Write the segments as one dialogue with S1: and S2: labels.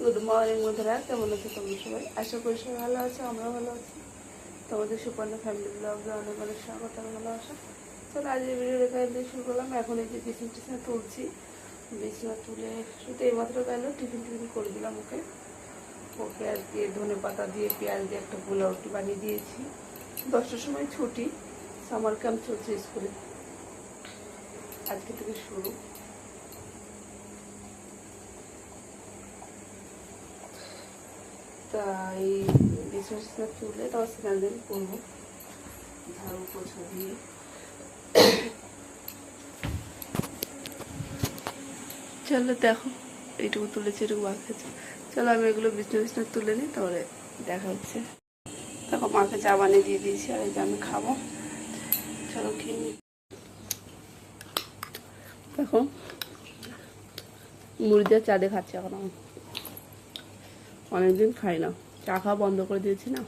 S1: Good morning বন্ধুরা, কেমন আছে তোমরা সবাই? আশা করি সবাই ভালো আছে, আমরাও ভালো আছি। তোমাদের সুপর্ণা ফ্যামিলি ব্লগে অনেক অনেক স্বাগত, ভালোবাসা। চলো আজ এই ভিডিও রেখে দিয়ে শুরু করলাম। এখন এই যে বিছনা তুলছি, বিছনা তুলে শুধু এইমাত্র গেল টিফিন করে দিলাম ওকে আর দিয়ে ধনে পাতা দিয়ে পেঁয়াজ দিয়ে একটা পোলাও রুটি বানিয়ে দিয়েছি। 10টার সময় ছুটি, সামার ক্যাম্প চলছে স্কুলে, আজকে থেকে শুরু। তাই বিছনা তুলে তারপর স্নান দিন করবো, ঝাড়ু পোছা দিয়ে। চলো দেখো, এইটুকু তুলেছি, এটুকু বাকি আছে। চলো আমি এগুলো বিছনা তুলে নিই, তাহলে দেখা হচ্ছে। দেখো মাকে চা বানিয়ে দিয়ে দিয়েছি, আর এই যে আমি খাবো। চলো খেয়ে নিই। দেখো মুড়ি দিয়ে চা দিয়ে খাচ্ছি এখন। আমি অনেকদিন খাই না, চা খাওয়া বন্ধ করে দিয়েছি না।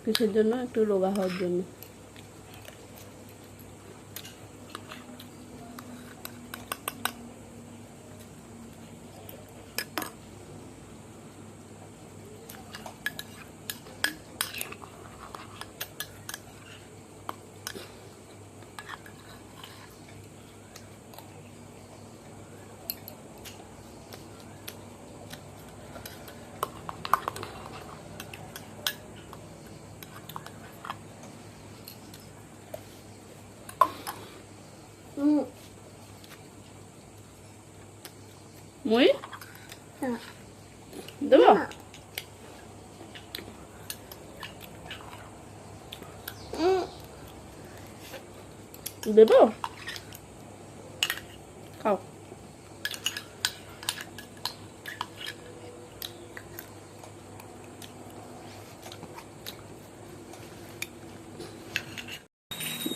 S1: কিসের জন্য? একটু রোগা হওয়ার জন্য। মুই দেব দেব, খাও।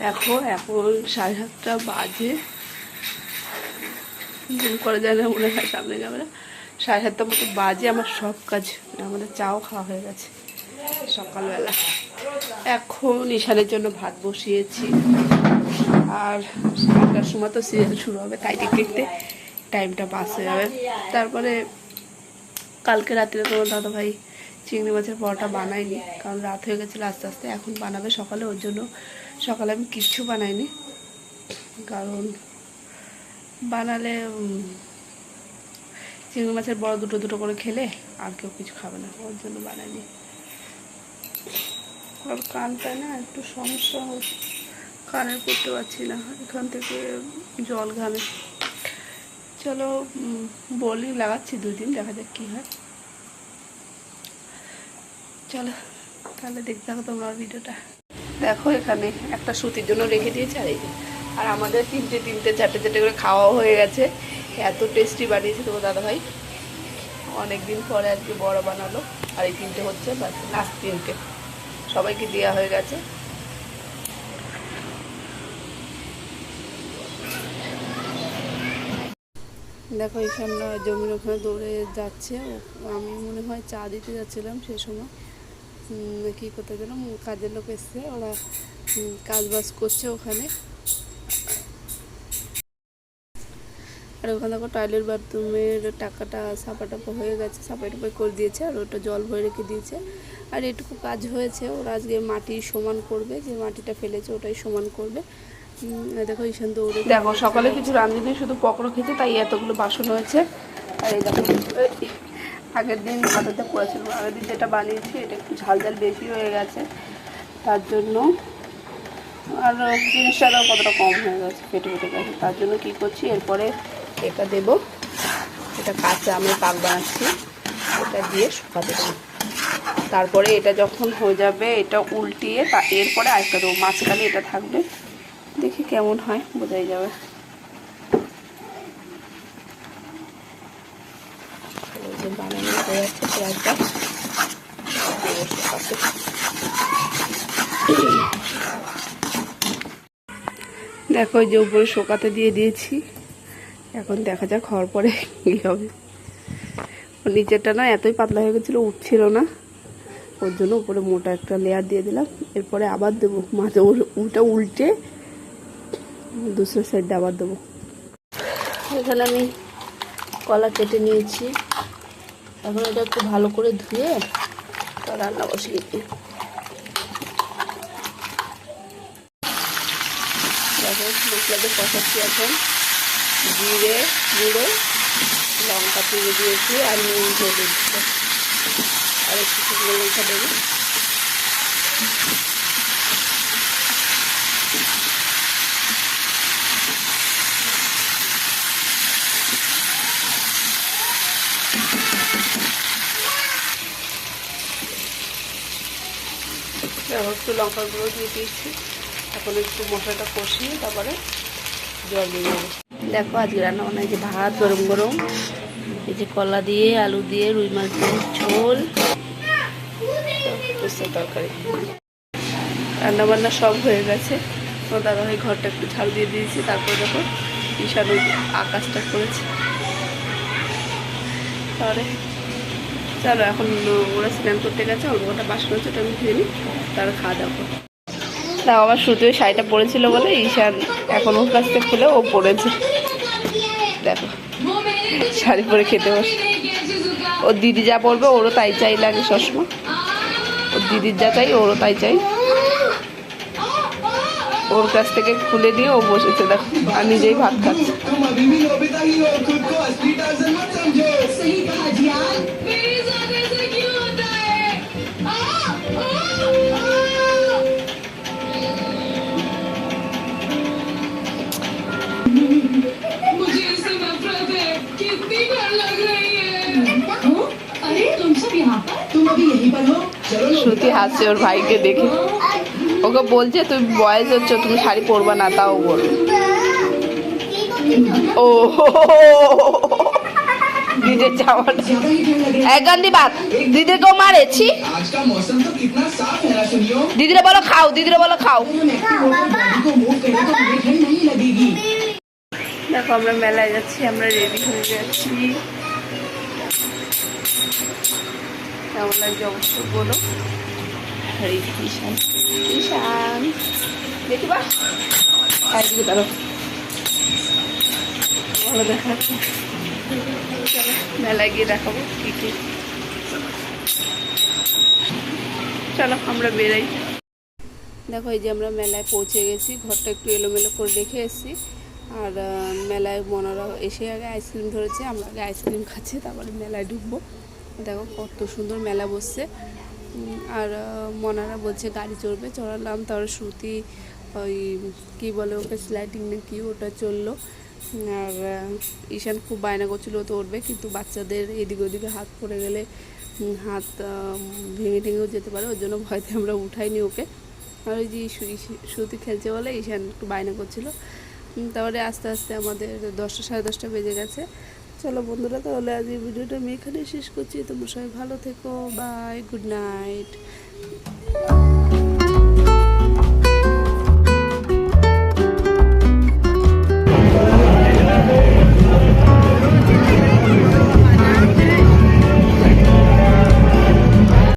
S1: দেখো এখন 7:30 বাজে, করে যায় না মনে হয় সামনে ক্যামেরা। 7:30 মতো বাজে। আমার সব কাজ, আমাদের চাও খাওয়া হয়ে গেছে সকালবেলা। এখন ঈশানের জন্য ভাত বসিয়েছি, আর 7টার সময় তো সিরিয়াল শুরু হবে, তাই দেখতে দেখতে টাইমটা পাস হয়ে যাবে। তারপরে কালকে রাত্রে তোমার দাদাভাই চিংড়ি মাছের পরোটা বানাইনি, কারণ রাত হয়ে গেছিলো আস্তে আস্তে। এখন বানাবে সকালে, ওর জন্য সকালে আমি কিচ্ছু বানাইনি, কারণ বানালে চিংড়ি মাছের বড় দুটো দুটো করে খেলে আর কেউ কিছু খাবে না, ওর জন্য বানাইনি। আর কানটায় না একটু সমস্যা হচ্ছে, কানের করতে পারছি না, এখান থেকে জল ঘামে। চলো বোলিং লাগাচ্ছি 2 দিন, দেখা যাক কী হয়। চলো তাহলে দেখতে থাকো তোমরা ভিডিওটা। দেখো এখানে একটা সুতির জন্য রেখে দিয়েছে, আর এই যে, আর আমাদের 3টে 4টে করে খাওয়াও হয়ে গেছে। এত টেস্টি বানিয়েছে তোমার দাদাভাই, অনেক দিন পরে আজকে বড় বানালো। আর এই 3টে হচ্ছে, বাস লাস্ট 3টে সবাইকে দেওয়া হয়ে গেছে। দেখো এখানে জমির ওখানে দৌড়ে যাচ্ছে, আমি মনে হয় চা দিতে যাচ্ছিলাম সেই সময়। কী করতে গেলাম, কাজের লোক এসছে, ওরা কাজ বাজ করছে ওখানে। আর ওখানে দেখো টয়লেট বাথরুমের টাকাটা সাফাটাপা হয়ে গেছে, সাফাটাপা করে দিয়েছে, আর ওটা জল ভরে রেখে দিয়েছে। আর এটুকু কাজ হয়েছে, ওরা আজকে মাটি সমান করবে, যে মাটিটা ফেলেছে ওটাই সমান করবে। দেখো ঈশান দৌড়ে। দেখো সকালে কিছু রাঁধিনি, শুধু পকোড়া খেতে, তাই এতগুলো বাসন হয়েছে। আর এই দেখো আগের দিন ভাতটা করেছিল, আগের দিন যেটা বানিয়েছি এটা একটু ঝাল বেশি হয়ে গেছে, তার জন্য। আর জিনিসটা কতটা কম হয়ে গেছে, ফেটে গেছে, তার জন্য কী করছি, এরপরে এটা দেবো। এটা কাঁচা আমি পাক বানাচ্ছি, এটা দিয়ে শুকাতে দেবো। তারপরে এটা যখন হয়ে যাবে, এটা উল্টিয়ে এরপরে আরেকটা দেবো, মাঝখানে এটা থাকবে। দেখি কেমন হয়, বোঝাই যাবে। বানানো হয়ে যাচ্ছে পেঁয়াজটা, দেখো যে উপরে শোকাতে দিয়ে দিয়েছি। এখন দেখা যাক খাওয়ার পরে কী হবে। নিচেরটা না এতই পাতলা হয়ে গেছিলো, উঠছিল না, ওর জন্য উপরে মোটা একটা লেয়ার দিয়ে দিলাম। এরপরে আবার দেবো, মাঝে ওটা উল্টে দুসরো সাইডে আবার দেবো। এখানে আমি কলা কেটে নিয়েছি, এখন এটা একটু ভালো করে ধুয়ে রান্না বসিয়ে দিই। দেখো মশলাতে কষাচ্ছি এখন, জিরে গুঁড়ো, লঙ্কা তুলে দিয়েছি আর নুন দিয়ে দিচ্ছি, আর একটু শুকনো লঙ্কা দেবো। একটু লঙ্কার গুঁড়ো দিয়ে দিয়েছি। এখন একটু মশলাটা কষিয়ে তারপরে জল দিয়ে দেবো। দেখো আজকে রান্না বান্না, এই যে ভাত গরম গরম, এই যে কলা দিয়ে আলু দিয়ে রুই মাছ দিয়ে ঝোল, তরকারি, রান্না বান্না সব হয়ে গেছে। তো দাদাভাই ঘরটা একটু ঝাড়ু দিয়ে দিয়েছি। তারপরে দেখো ঈশান আকাশটা করেছে। তাহলে চলো এখন ওরা স্নান করতে গেছে, অল্প কটা বাসন হচ্ছে, ওটা আমি ধুয়ে নিই, তার খাওয়া দাওয়া করবো। তাও আমার শুধু শাড়িটা পরেছিল বলে ঈশান এখন ওর কাছ থেকে খুলে ও পরেছে। দেখো শাড়ি পরে খেতে বসে, ওর দিদি যা পরবে ওরও তাই চাই লাগে সবসময়, ওর দিদির যা চাই ওরও তাই চাই। ওর কাছ থেকে খুলে নিয়ে ও বসেছে দেখো, আর নিজেই ভাত খাচ্ছে। শ্রুতি হাসছে ওর ভাইকে দেখে, ওকে বলছে তুমি বয়স হচ্ছে, তুমি শাড়ি পরবা না, তাও বল। ও দিদির জামাটা এক গান্ডি বাদ, দিদিকেও মারেছি। দিদিরা বলো খাও, দিদিরা বলো খাও। দেখো আমরা মেলায় যাচ্ছি, আমরা রেডি হয়ে যাচ্ছি। কেমন লাগছে অবশ্যই বলো। ঈশান ঈশান দেখি বা একদিকে তারও ভালো দেখাচ্ছে। চলো মেলায় গিয়ে দেখাবো কী কী। চলো আমরা বেরাই। দেখো এই যে আমরা মেলায় পৌঁছে গেছি, ঘরটা একটু এলোমেলো করে রেখে এসেছি। আর মেলায় মনারা এসে আগে আইসক্রিম ধরেছে, আমরা আগে আইসক্রিম খাচ্ছি, তারপরে মেলায় ঢুকবো। দেখো কত সুন্দর মেলা বসছে। আর মনারা বলছে গাড়ি চড়বে, চড়ালাম। তারপরে শ্রুতি ওই কী বলে ওকে স্লাইডিং না কি ওটা চললো। আর ঈশান খুব বায়না করছিলো তো উঠবে, কিন্তু বাচ্চাদের এদিকে ওদিকে হাত পড়ে গেলে হাত ভেঙে টেঙেও যেতে পারে, ওর জন্য ভয়তে আমরা উঠাইনি ওকে। আর ওই যে শ্রুতি খেলছে বলে ঈশান একটু বায়না করছিলো। তারপরে আস্তে আস্তে আমাদের 10টা সাড়ে 10টা বেজে গেছে। চলো বন্ধুরা, তাহলে আজ এই ভিডিওটা আমি এখানে শেষ করছি। তোমরা সবাই ভালো থেকো, বাই, গুড নাইট।